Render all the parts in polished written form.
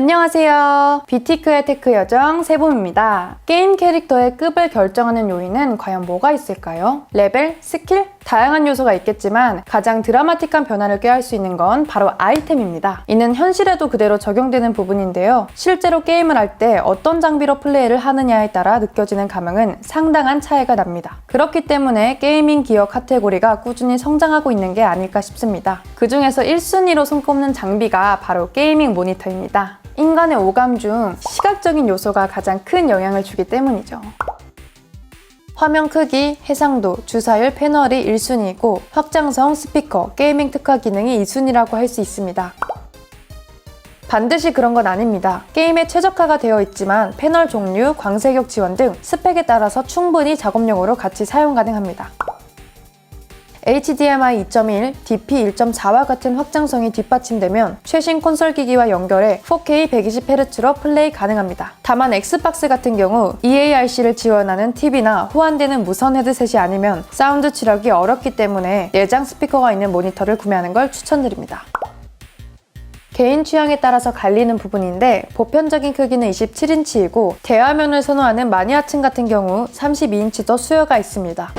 안녕하세요. 뷰티크의 테크 여정 세봄입니다. 게임 캐릭터의 급을 결정하는 요인은 과연 뭐가 있을까요? 레벨? 스킬? 다양한 요소가 있겠지만 가장 드라마틱한 변화를 꾀할 수 있는 건 바로 아이템입니다. 이는 현실에도 그대로 적용되는 부분인데요. 실제로 게임을 할 때 어떤 장비로 플레이를 하느냐에 따라 느껴지는 감흥은 상당한 차이가 납니다. 그렇기 때문에 게이밍 기어 카테고리가 꾸준히 성장하고 있는 게 아닐까 싶습니다. 그 중에서 1순위로 손꼽는 장비가 바로 게이밍 모니터입니다. 인간의 오감 중 시각적인 요소가 가장 큰 영향을 주기 때문이죠. 화면 크기, 해상도, 주사율, 패널이 1순위이고 확장성, 스피커, 게이밍 특화 기능이 2순위라고 할 수 있습니다. 반드시 그런 건 아닙니다. 게임에 최적화가 되어 있지만 패널 종류, 광색역 지원 등 스펙에 따라서 충분히 작업용으로 같이 사용 가능합니다. HDMI 2.1, DP 1.4와 같은 확장성이 뒷받침되면 최신 콘솔 기기와 연결해 4K 120Hz로 플레이 가능합니다. 다만 엑스박스 같은 경우 EARC를 지원하는 TV나 호환되는 무선 헤드셋이 아니면 사운드 출력이 어렵기 때문에 내장 스피커가 있는 모니터를 구매하는 걸 추천드립니다. 개인 취향에 따라서 갈리는 부분인데 보편적인 크기는 27인치이고 대화면을 선호하는 마니아층 같은 경우 32인치도 수요가 있습니다.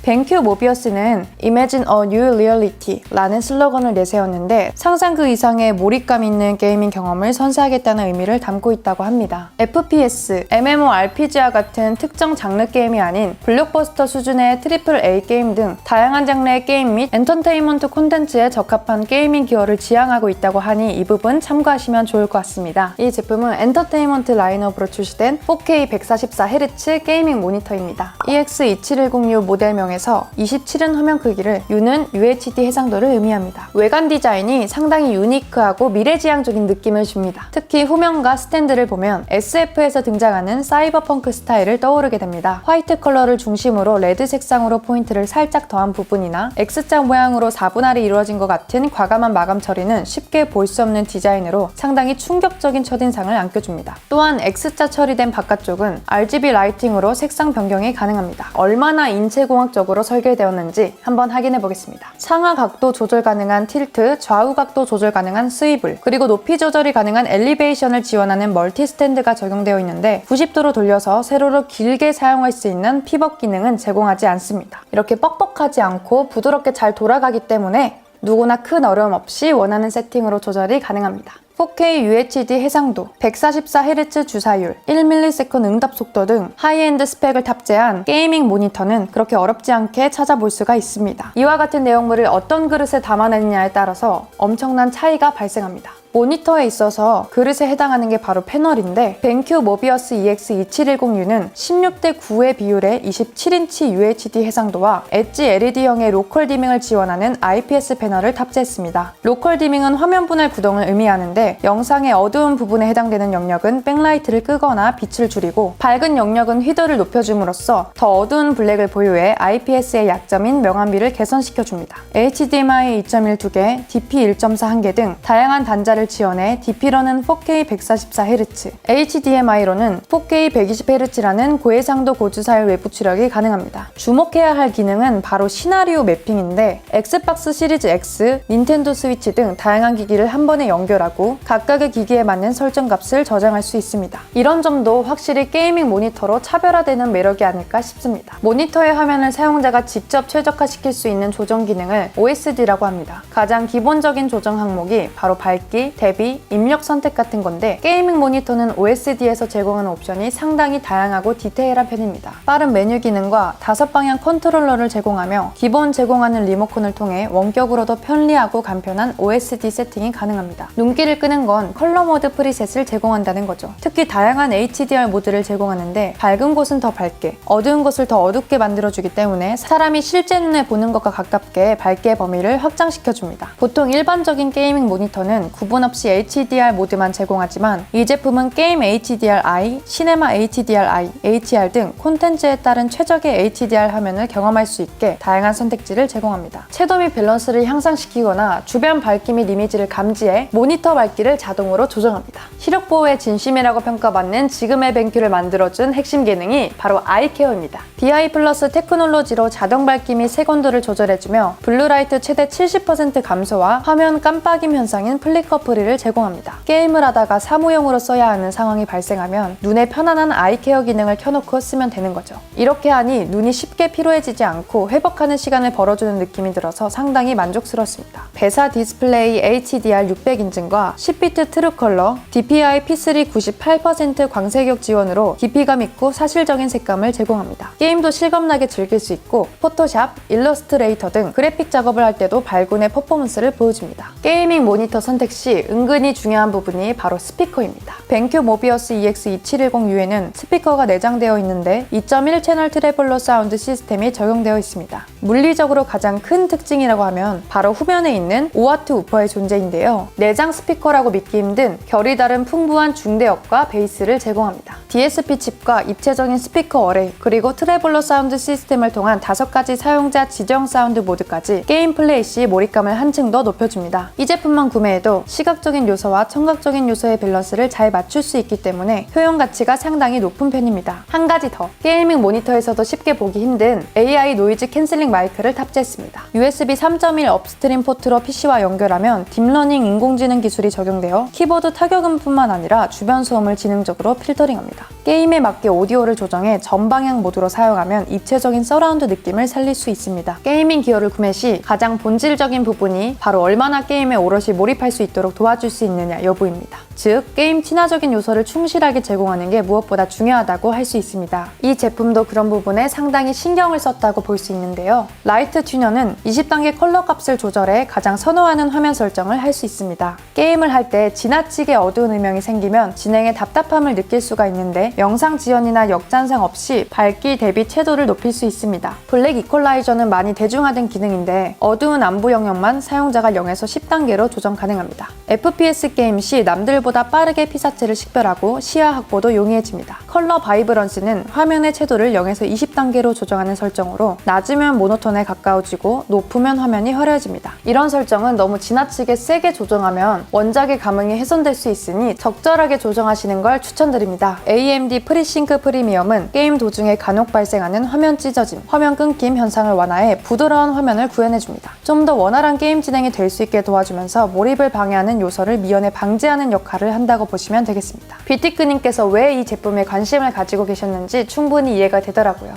벤큐 모비어스는 Imagine a New Reality 라는 슬로건을 내세웠는데 상상 그 이상의 몰입감 있는 게이밍 경험을 선사하겠다는 의미를 담고 있다고 합니다. FPS, MMORPG와 같은 특정 장르 게임이 아닌 블록버스터 수준의 AAA 게임 등 다양한 장르의 게임 및 엔터테인먼트 콘텐츠에 적합한 게이밍 기어를 지향하고 있다고 하니 이 부분 참고하시면 좋을 것 같습니다. 이 제품은 엔터테인먼트 라인업으로 출시된 4K 144Hz 게이밍 모니터입니다. EX27106 모델명에서 27인 화면 크기를 U는 UHD 해상도를 의미합니다. 외관 디자인이 상당히 유니크하고 미래지향적인 느낌을 줍니다. 특히 후면과 스탠드를 보면 SF에서 등장하는 사이버펑크 스타일을 떠오르게 됩니다. 화이트 컬러를 중심으로 레드 색상으로 포인트를 살짝 더한 부분이나 X자 모양으로 4분할이 이루어진 것 같은 과감한 마감 처리는 쉽게 볼 수 없는 디자인으로 상당히 충격적인 첫인상을 안겨줍니다. 또한 X자 처리된 바깥쪽은 RGB 라이팅으로 색상 변경이 가능합니다. 얼마나 인체공학적으로 설계되었는지 한번 확인해 보겠습니다. 상하 각도 조절 가능한 틸트, 좌우 각도 조절 가능한 스위블, 그리고 높이 조절이 가능한 엘리베이션을 지원하는 멀티 스탠드가 적용되어 있는데 90도로 돌려서 세로로 길게 사용할 수 있는 피벗 기능은 제공하지 않습니다. 이렇게 뻑뻑하지 않고 부드럽게 잘 돌아가기 때문에 누구나 큰 어려움 없이 원하는 세팅으로 조절이 가능합니다. 4K UHD 해상도, 144Hz 주사율, 1ms 응답 속도 등 하이엔드 스펙을 탑재한 게이밍 모니터는 그렇게 어렵지 않게 찾아볼 수가 있습니다. 이와 같은 내용물을 어떤 그릇에 담아내느냐에 따라서 엄청난 차이가 발생합니다. 모니터에 있어서 그릇에 해당하는 게 바로 패널인데 벤큐 모비어스 EX2710U는 16대 9의 비율의 27인치 UHD 해상도와 엣지 LED형의 로컬 디밍을 지원하는 IPS 패널을 탑재했습니다. 로컬 디밍은 화면 분할 구동을 의미하는데 영상의 어두운 부분에 해당되는 영역은 백라이트를 끄거나 빛을 줄이고 밝은 영역은 휘도를 높여줌으로써 더 어두운 블랙을 보유해 IPS의 약점인 명암비를 개선시켜줍니다. HDMI 2.1 2개, DP 1.4 1개 등 다양한 단자를 지원해 DP로는 4K 144Hz, HDMI로는 4K 120Hz라는 고해상도 고주사율 외부 출력이 가능합니다. 주목해야 할 기능은 바로 시나리오 매핑인데 엑스박스 시리즈 X, 닌텐도 스위치 등 다양한 기기를 한 번에 연결하고 각각의 기기에 맞는 설정 값을 저장할 수 있습니다. 이런 점도 확실히 게이밍 모니터로 차별화되는 매력이 아닐까 싶습니다. 모니터의 화면을 사용자가 직접 최적화시킬 수 있는 조정 기능을 OSD라고 합니다. 가장 기본적인 조정 항목이 바로 밝기, 대비, 입력 선택 같은 건데 게이밍 모니터는 OSD에서 제공하는 옵션이 상당히 다양하고 디테일한 편입니다. 빠른 메뉴 기능과 5방향 컨트롤러를 제공하며 기본 제공하는 리모컨을 통해 원격으로도 편리하고 간편한 OSD 세팅이 가능합니다. 눈길을 끄는 건 컬러 모드 프리셋을 제공한다는 거죠. 특히 다양한 HDR 모드를 제공하는데 밝은 곳은 더 밝게, 어두운 곳을 더 어둡게 만들어주기 때문에 사람이 실제 눈에 보는 것과 가깝게 밝기의 범위를 확장시켜줍니다. 보통 일반적인 게이밍 모니터는 구분 없이 HDR 모드만 제공하지만 이 제품은 게임 HDR-i, 시네마 HDR-i, HR 등 콘텐츠에 따른 최적의 HDR 화면을 경험할 수 있게 다양한 선택지를 제공합니다. 채도 및 밸런스를 향상시키거나 주변 밝기 및 이미지를 감지해 모니터 밝기를 자동으로 조정합니다. 시력 보호의 진심이라고 평가받는 지금의 벤큐를 만들어준 핵심 기능이 바로 아이케어입니다. BI 플러스 테크놀로지로 자동 밝기 및 색온도를 조절해주며 블루라이트 최대 70% 감소와 화면 깜빡임 현상인 플리커 핸즈프리를 제공합니다. 게임을 하다가 사무용으로 써야 하는 상황이 발생하면 눈에 편안한 아이케어 기능을 켜놓고 쓰면 되는 거죠. 이렇게 하니 눈이 쉽게 피로해지지 않고 회복하는 시간을 벌어주는 느낌이 들어서 상당히 만족스럽습니다. 배사 디스플레이 HDR 600 인증과 10비트 트루 컬러, DPI P3 98% 광색역 지원으로 깊이감 있고 사실적인 색감을 제공합니다. 게임도 실감나게 즐길 수 있고 포토샵, 일러스트레이터 등 그래픽 작업을 할 때도 발군의 퍼포먼스를 보여줍니다. 게이밍 모니터 선택 시 은근히 중요한 부분이 바로 스피커입니다. 벤큐 모비어스 EX2710U에는 스피커가 내장되어 있는데 2.1 채널 트래블러 사운드 시스템이 적용되어 있습니다. 물리적으로 가장 큰 특징이라고 하면 바로 후면에 있는 5W 우퍼의 존재인데요. 내장 스피커라고 믿기 힘든 결이 다른 풍부한 중대역과 베이스를 제공합니다. DSP 칩과 입체적인 스피커 어레이, 그리고 트래블러 사운드 시스템을 통한 5가지 사용자 지정 사운드 모드까지 게임 플레이 시 몰입감을 한층 더 높여줍니다. 이 제품만 구매해도 시각적인 요소와 청각적인 요소의 밸런스를 잘 맞출 수 있기 때문에 효용 가치가 상당히 높은 편입니다. 한 가지 더, 게이밍 모니터에서도 쉽게 보기 힘든 AI 노이즈 캔슬링 마이크를 탑재했습니다. USB 3.1 업스트림 포트로 PC와 연결하면 딥러닝 인공지능 기술이 적용되어 키보드 타격음뿐만 아니라 주변 소음을 지능적으로 필터링합니다. 게임에 맞게 오디오를 조정해 전방향 모드로 사용하면 입체적인 서라운드 느낌을 살릴 수 있습니다. 게이밍 기어를 구매 시 가장 본질적인 부분이 바로 얼마나 게임에 오롯이 몰입할 수 있도록 도와줄 수 있느냐 여부입니다. 즉, 게임 친화적인 요소를 충실하게 제공하는 게 무엇보다 중요하다고 할 수 있습니다. 이 제품도 그런 부분에 상당히 신경을 썼다고 볼 수 있는데요. 라이트 튜너는 20단계 컬러 값을 조절해 가장 선호하는 화면 설정을 할 수 있습니다. 게임을 할 때 지나치게 어두운 음영이 생기면 진행에 답답함을 느낄 수가 있는데 영상 지연이나 역잔상 없이 밝기 대비 채도를 높일 수 있습니다. 블랙 이퀄라이저는 많이 대중화된 기능인데 어두운 안부 영역만 사용자가 0에서 10단계로 조정 가능합니다. FPS 게임 시 남들보다 빠르게 피사체를 식별하고 시야 확보도 용이해집니다. 컬러 바이브런스는 화면의 채도를 0에서 20단계로 조정하는 설정으로 낮으면 모노톤에 가까워지고 높으면 화면이 화려해집니다. 이런 설정은 너무 지나치게 세게 조정하면 원작의 감흥이 훼손될 수 있으니 적절하게 조정하시는 걸 추천드립니다. AMD 프리싱크 프리미엄은 게임 도중에 간혹 발생하는 화면 찢어짐, 화면 끊김 현상을 완화해 부드러운 화면을 구현해줍니다. 좀 더 원활한 게임 진행이 될 수 있게 도와주면서 몰입을 방해하는 요소를 미연에 방지하는 역할을 한다고 보시면 되겠습니다. 뷰티크님께서 왜 이 제품에 관심을 가지고 계셨는지 충분히 이해가 되더라고요.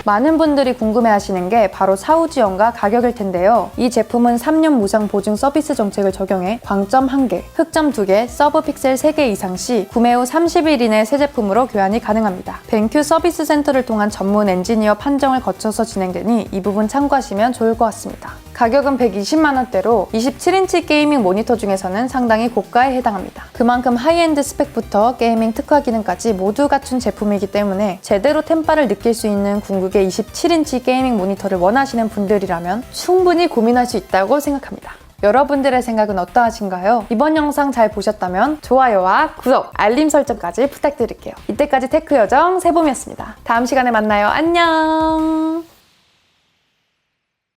많은 분들이 궁금해하시는 게 바로 사후 지원과 가격일 텐데요. 이 제품은 3년 무상 보증 서비스 정책을 적용해 광점 1개, 흑점 2개, 서브 픽셀 3개 이상 시 구매 후 30일 이내 새 제품으로 교환이 가능합니다. 벤큐 서비스 센터를 통한 전문 엔지니어 판정을 거쳐서 진행되니 이 부분 참고하시면 좋을 것 같습니다. 가격은 120만원대로 27인치 게이밍 모니터 중에서는 상당히 고가에 해당합니다. 그만큼 하이엔드 스펙부터 게이밍 특화 기능까지 모두 갖춘 제품이기 때문에 제대로 템파를 느낄 수 있는 궁극의 27인치 게이밍 모니터를 원하시는 분들이라면 충분히 고민할 수 있다고 생각합니다. 여러분들의 생각은 어떠하신가요? 이번 영상 잘 보셨다면 좋아요와 구독, 알림 설정까지 부탁드릴게요. 이때까지 테크요정 세봄이었습니다. 다음 시간에 만나요. 안녕!